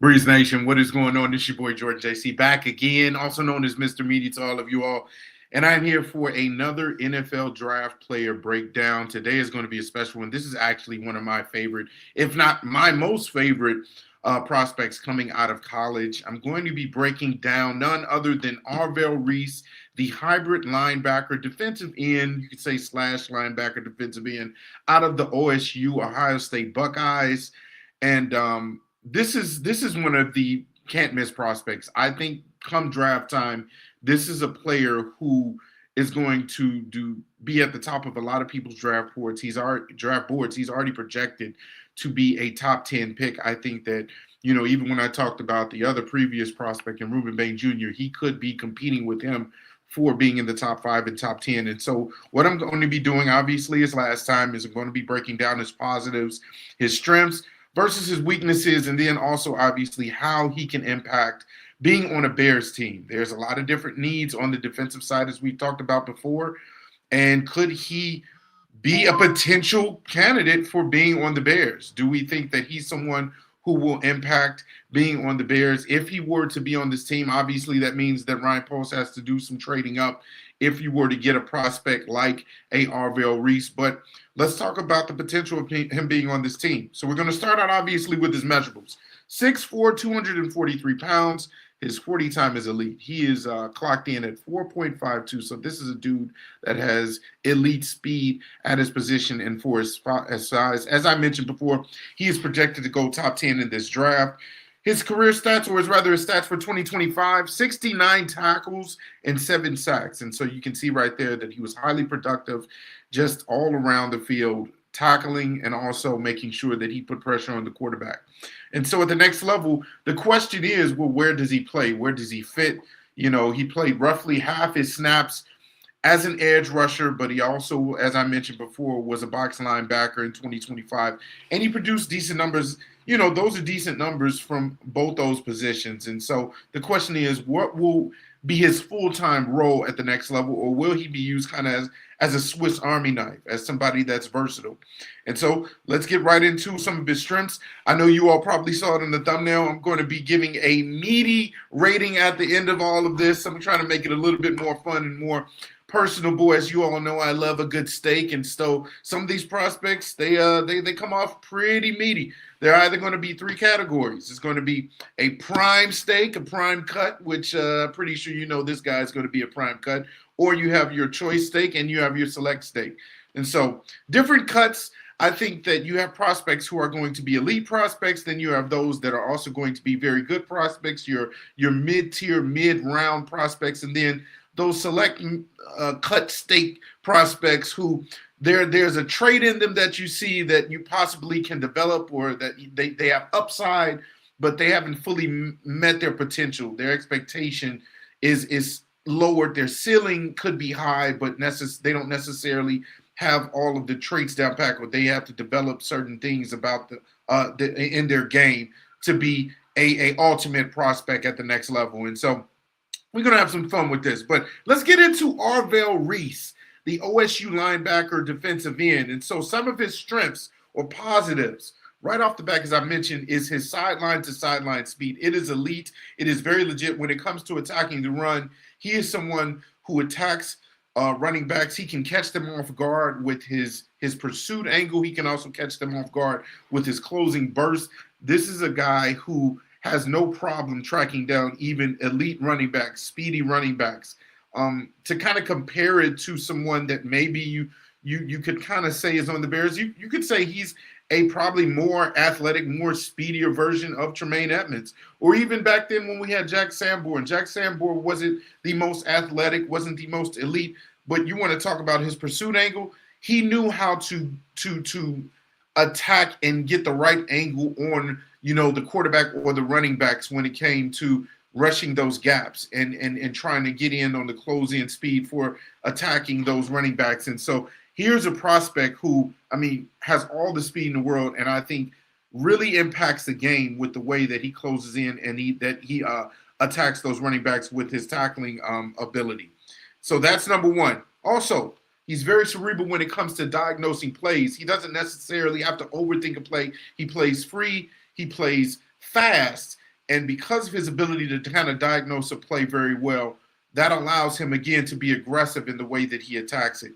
Breeze Nation, what is going on? This is your boy Jordan JC back again, also known as Mr. Media to all of you all. And I'm here for another NFL draft player breakdown. Today is going to be a special one. This is actually one of my favorite, if not my most favorite prospects coming out of college. I'm going to be breaking down none other than Arvell Reese, the hybrid linebacker, defensive end, you could say slash linebacker, defensive end, out of the OSU, Ohio State Buckeyes. And this is one of the can't miss prospects. I think come draft time, this is a player who is going to be at the top of a lot of people's draft boards. He's already projected to be a top 10 pick. I think that, even when I talked about the other previous prospect and Ruben Bain Jr., he could be competing with him for being in the top 5 and top 10. And so what I'm going to be doing, obviously, as last time, is I'm going to be breaking down his positives, his strengths, versus his weaknesses, and then also obviously how he can impact being on a Bears team. There's a lot of different needs on the defensive side, as we talked about before, and could he be a potential candidate for being on the Bears? Do we think that he's someone who will impact being on the Bears? If he were to be on this team, obviously that means that Ryan Poles has to do some trading up if you were to get a prospect like a Arvell Reese. But let's talk about the potential of him being on this team. So we're going to start out obviously with his measurables. 6'4", 243 pounds. His 40 time is elite. He is clocked in at 4.52. So this is a dude that has elite speed at his position and for his size. As I mentioned before, he is projected to go top 10 in this draft. His career stats, or rather his stats for 2025, 69 tackles and 7 sacks. And so you can see right there that he was highly productive just all around the field, tackling and also making sure that he put pressure on the quarterback. And so at the next level, the question is, well, where does he play? Where does he fit? He played roughly half his snaps as an edge rusher, but he also, as I mentioned before, was a box linebacker in 2025. And he produced decent numbers. Those are decent numbers from both those positions. And so the question is, what will be his full-time role at the next level, or will he be used kind of as a Swiss Army knife, as somebody that's versatile? And so let's get right into some of his strengths. I know you all probably saw it in the thumbnail. I'm going to be giving a meaty rating at the end of all of this. I'm trying to make it a little bit more fun and more personable. As you all know, I love a good steak, and so some of these prospects, they come off pretty meaty. They're either going to be 3 categories. It's going to be a prime steak, a prime cut, which pretty sure this guy is going to be a prime cut, or you have your choice steak and you have your select steak. And so different cuts. I think that you have prospects who are going to be elite prospects. Then you have those that are also going to be very good prospects, your mid-tier, mid-round prospects, and then those select cut steak prospects who there's a trait in them that you see that you possibly can develop, or that they have upside, but they haven't fully met their potential. Their expectation is lowered. Their ceiling could be high, but they don't necessarily have all of the traits down pat, or they have to develop certain things about in their game to be a ultimate prospect at the next level. And so we're going to have some fun with this. But let's get into Arvell Reese, the OSU linebacker, defensive end. And so some of his strengths or positives right off the back, as I mentioned, is his sideline to sideline speed. It is elite. It is very legit when it comes to attacking the run. He is someone who attacks running backs. He can catch them off guard with his pursuit angle. He can also catch them off guard with his closing burst. This is a guy who has no problem tracking down even elite running backs, speedy running backs. To kind of compare it to someone that maybe you could kind of say is on the Bears, you could say he's a probably more athletic, more speedier version of Tremaine Edmonds. Or even back then when we had Jack Sanborn. Jack Sanborn wasn't the most athletic, wasn't the most elite, but you want to talk about his pursuit angle. He knew how to attack and get the right angle on the quarterback or the running backs when it came to rushing those gaps and trying to get in on the close-in speed for attacking those running backs. And so here's a prospect who, has all the speed in the world, and I think really impacts the game with the way that he closes in and he attacks those running backs with his tackling ability. So that's number one. Also, he's very cerebral when it comes to diagnosing plays. He doesn't necessarily have to overthink a play. He plays free. He plays fast. And because of his ability to kind of diagnose a play very well, that allows him, again, to be aggressive in the way that he attacks it.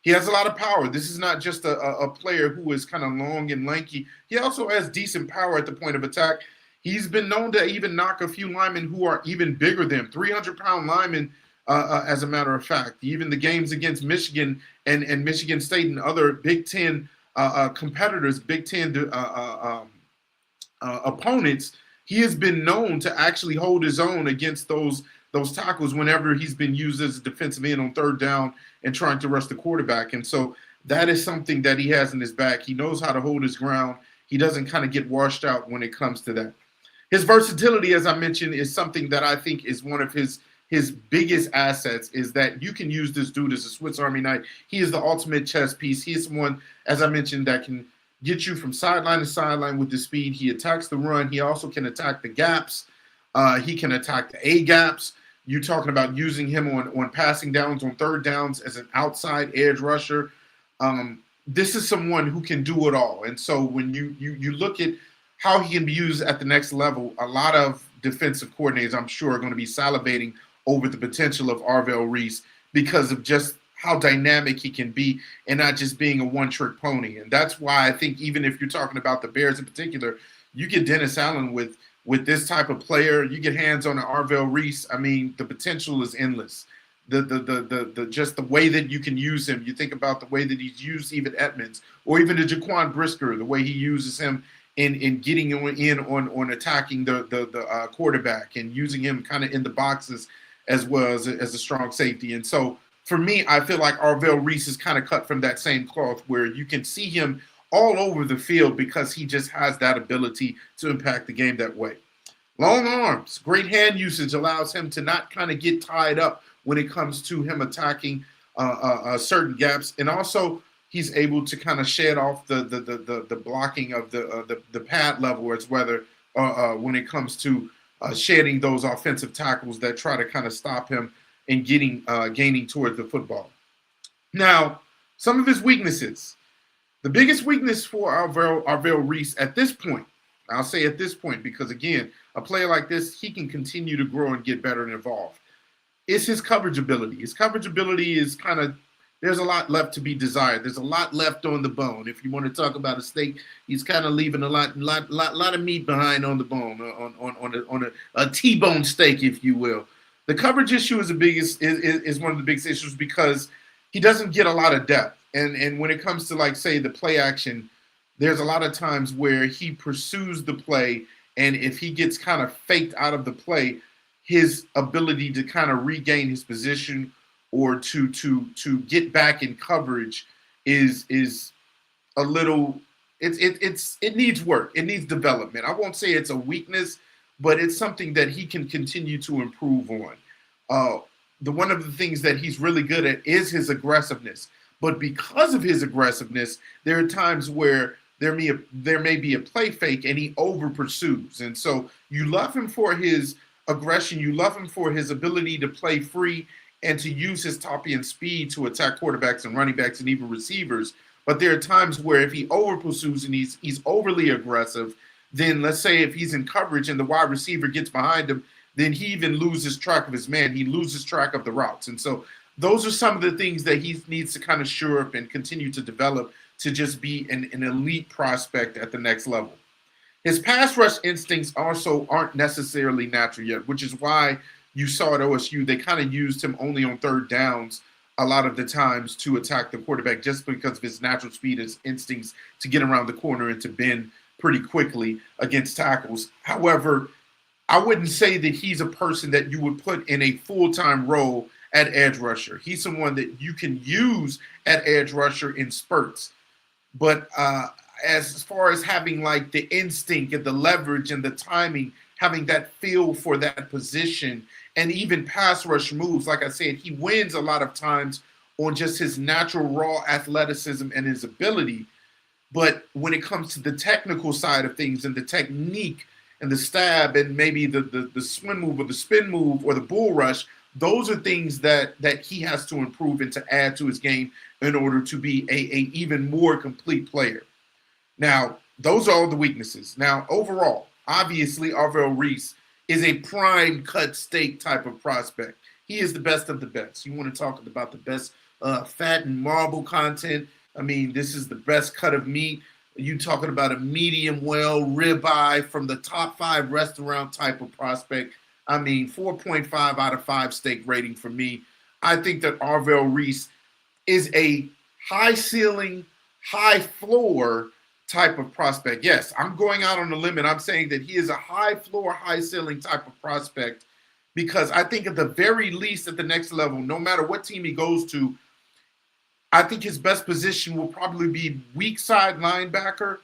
He has a lot of power. This is not just a player who is kind of long and lanky. He also has decent power at the point of attack. He's been known to even knock a few linemen who are even bigger than him, 300-pound linemen, as a matter of fact. Even the games against Michigan and Michigan State and other Big Ten competitors, Big Ten opponents, he has been known to actually hold his own against those tackles whenever he's been used as a defensive end on third down and trying to rush the quarterback. And so that is something that he has in his back. He knows how to hold his ground. He doesn't kind of get washed out when it comes to that. His versatility, as I mentioned, is something that I think is one of his biggest assets, is that you can use this dude as a Swiss Army knife. He is the ultimate chess piece. He is someone, as I mentioned, that can get you from sideline to sideline with the speed. He attacks the run. He also can attack the gaps. He can attack the A-gaps. You're talking about using him on passing downs, on third downs as an outside edge rusher. This is someone who can do it all. And so when you look at how he can be used at the next level, a lot of defensive coordinators, I'm sure, are going to be salivating over the potential of Arvell Reese because of just how dynamic he can be and not just being a one-trick pony. And that's why I think even if you're talking about the Bears in particular, you get Dennis Allen with this type of player, you get hands on an Arvell Reese. I mean, the potential is endless. The just the way that you can use him. You think about the way that he's used even Edmonds or even the Jaquan Brisker, the way he uses him in getting on attacking the quarterback and using him kind of in the boxes as well as a strong safety. And so for me, I feel like Arvell Reese is kind of cut from that same cloth where you can see him all over the field because he just has that ability to impact the game that way. Long arms, great hand usage allows him to not kind of get tied up when it comes to him attacking certain gaps. And also he's able to kind of shed off the blocking of the pad level as whether when it comes to shedding those offensive tackles that try to kind of stop him and gaining towards the football. Now, some of his weaknesses. The biggest weakness for Arvell Reese at this point, I'll say at this point, because again, a player like this, he can continue to grow and get better and evolve, is his coverage ability. His coverage ability is kind of, there's a lot left to be desired. There's a lot left on the bone. If you want to talk about a steak, he's kind of leaving a lot of meat behind on the bone, on a T-bone steak, if you will. The coverage issue is one of the biggest issues because he doesn't get a lot of depth. And when it comes to, like, say, the play action, there's a lot of times where he pursues the play, and if he gets kind of faked out of the play, his ability to kind of regain his position or to get back in coverage is a little, it needs work. It needs development. I won't say it's a weakness, but it's something that he can continue to improve on. One of the things that he's really good at is his aggressiveness. But because of his aggressiveness, there are times where there may be a play fake and he over pursues. And so you love him for his aggression. You love him for his ability to play free and to use his top end speed to attack quarterbacks and running backs and even receivers. But there are times where if he over pursues and he's overly aggressive, then let's say if he's in coverage and the wide receiver gets behind him, then he even loses track of his man. He loses track of the routes. And so those are some of the things that he needs to kind of shore up and continue to develop to just be an elite prospect at the next level. His pass rush instincts also aren't necessarily natural yet, which is why you saw at OSU, they kind of used him only on third downs a lot of the times to attack the quarterback just because of his natural speed, his instincts to get around the corner and to bend pretty quickly against tackles. However, I wouldn't say that he's a person that you would put in a full-time role at edge rusher. He's someone that you can use at edge rusher in spurts. But as far as having like the instinct and the leverage and the timing, having that feel for that position and even pass rush moves, like I said, he wins a lot of times on just his natural raw athleticism and his ability. But when it comes to the technical side of things and the technique and the stab and maybe the swing move or the spin move or the bull rush, those are things that he has to improve and to add to his game in order to be a even more complete player. Now, those are all the weaknesses. Now, overall, obviously Arvell Reese is a prime cut steak type of prospect. He is the best of the best. You want to talk about the best fat and marble content. I mean, this is the best cut of meat. You talking about a medium well ribeye from the top 5 restaurant type of prospect. I mean, 4.5 out of 5 steak rating for me. I think that Arvell Reese is a high ceiling, high floor type of prospect. Yes, I'm going out on a limb. I'm saying that he is a high floor, high ceiling type of prospect because I think at the very least at the next level, no matter what team he goes to, I think his best position will probably be weak side linebacker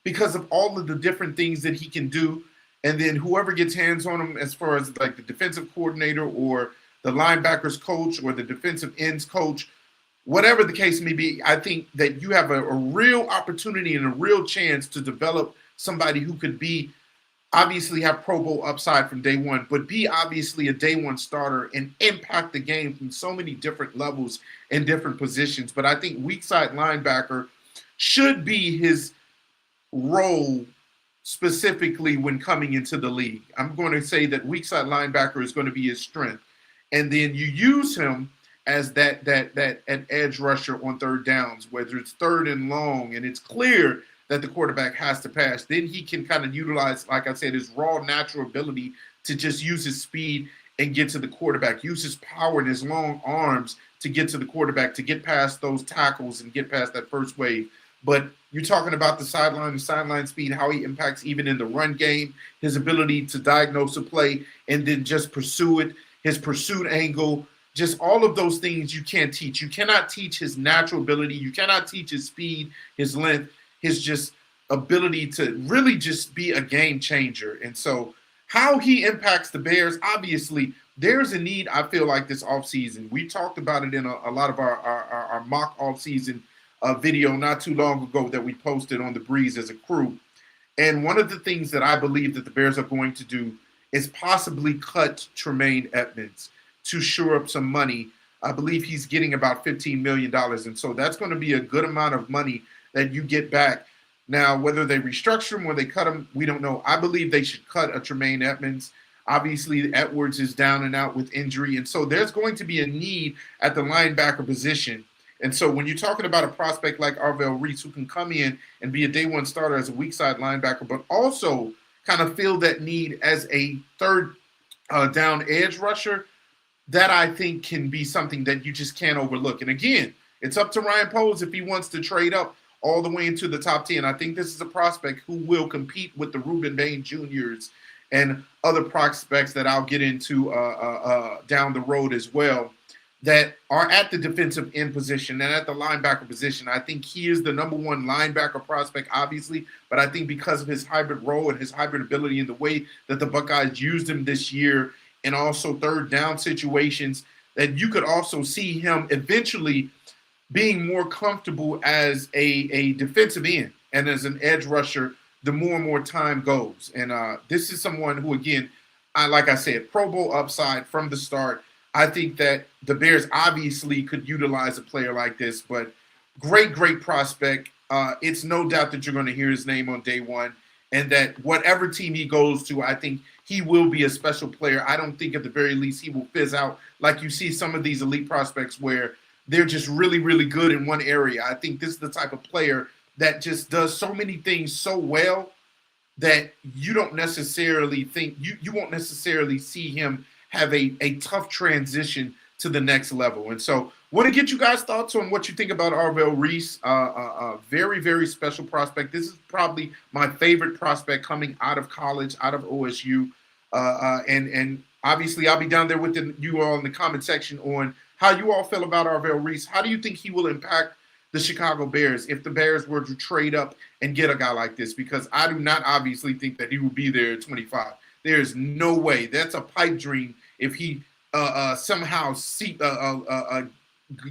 because of all of the different things that he can do. And then whoever gets hands on him as far as like the defensive coordinator or the linebackers coach or the defensive ends coach, whatever the case may be, I think that you have a real opportunity and a real chance to develop somebody who could be obviously have Pro Bowl upside from day one, but be obviously a day one starter and impact the game from so many different levels and different positions. But I think weak side linebacker should be his role specifically when coming into the league. I'm going to say that weak side linebacker is going to be his strength. And then you use him as that an edge rusher on third downs, whether it's third and long, and it's clear that the quarterback has to pass. Then he can kind of utilize, like I said, his raw natural ability to just use his speed and get to the quarterback, use his power and his long arms to get to the quarterback, to get past those tackles and get past that first wave. But you're talking about the sideline speed, how he impacts even in the run game, his ability to diagnose a play and then just pursue it, his pursuit angle, just all of those things you can't teach. You cannot teach his natural ability. You cannot teach his speed, his length, his just ability to really just be a game changer. And so how he impacts the Bears, obviously, there's a need, I feel like, this offseason. We talked about it in a lot of our mock offseason video not too long ago that we posted on the Breeze as a crew. And one of the things that I believe that the Bears are going to do is possibly cut Tremaine Edmonds to shore up some money. I believe he's getting about $15 million. And so that's going to be a good amount of money that you get back. Now, whether they restructure him or they cut him, we don't know. I believe they should cut a Tremaine Edmonds. Obviously, Edwards is down and out with injury. And so there's going to be a need at the linebacker position. And so when you're talking about a prospect like Arvell Reese, who can come in and be a day one starter as a weak side linebacker, but also kind of fill that need as a third down edge rusher, that I think can be something that you just can't overlook. And again, it's up to Ryan Poles if he wants to trade up all the way into the top 10. I think this is a prospect who will compete with the Reuben Bain Juniors and other prospects that I'll get into down the road as well, that are at the defensive end position and at the linebacker position. I think he is the number one linebacker prospect, obviously, but I think because of his hybrid role and his hybrid ability and the way that the Buckeyes used him this year, and also third down situations, that you could also see him eventually being more comfortable as a defensive end and as an edge rusher the more and more time goes. And this is someone who, again, like I said, Pro Bowl upside from the start. I think that the Bears obviously could utilize a player like this, but great prospect. It's no doubt that you're going to hear his name on day one, and that whatever team he goes to, I think he will be a special player. I don't think at the very least he will fizz out like you see some of these elite prospects where they're just really good in one area. I think this is the type of player that just does so many things so well that you don't necessarily think you won't necessarily see him have a tough transition to the next level. And so want to get you guys' thoughts on what you think about Arvell Reese. Very special prospect. This is probably my favorite prospect coming out of college, out of OSU. And obviously I'll be down there with you all in the comment section on how you all feel about Arvell Reese. How do you think he will impact the Chicago Bears if the Bears were to trade up and get a guy like this? Because I do not obviously think that he will be there at 25. There's no way. That's a pipe dream if he somehow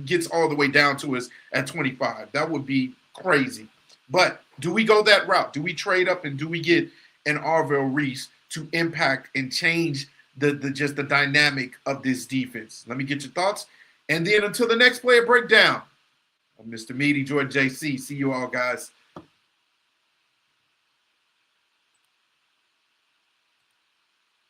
gets all the way down to us at 25. That would be crazy. But do we go that route? Do we trade up and do we get an Arvell Reese to impact and change the dynamic of this defense? Let me get your thoughts. And then until the next player breakdown, I'm Mr. Meaty, George JC. See you all, guys.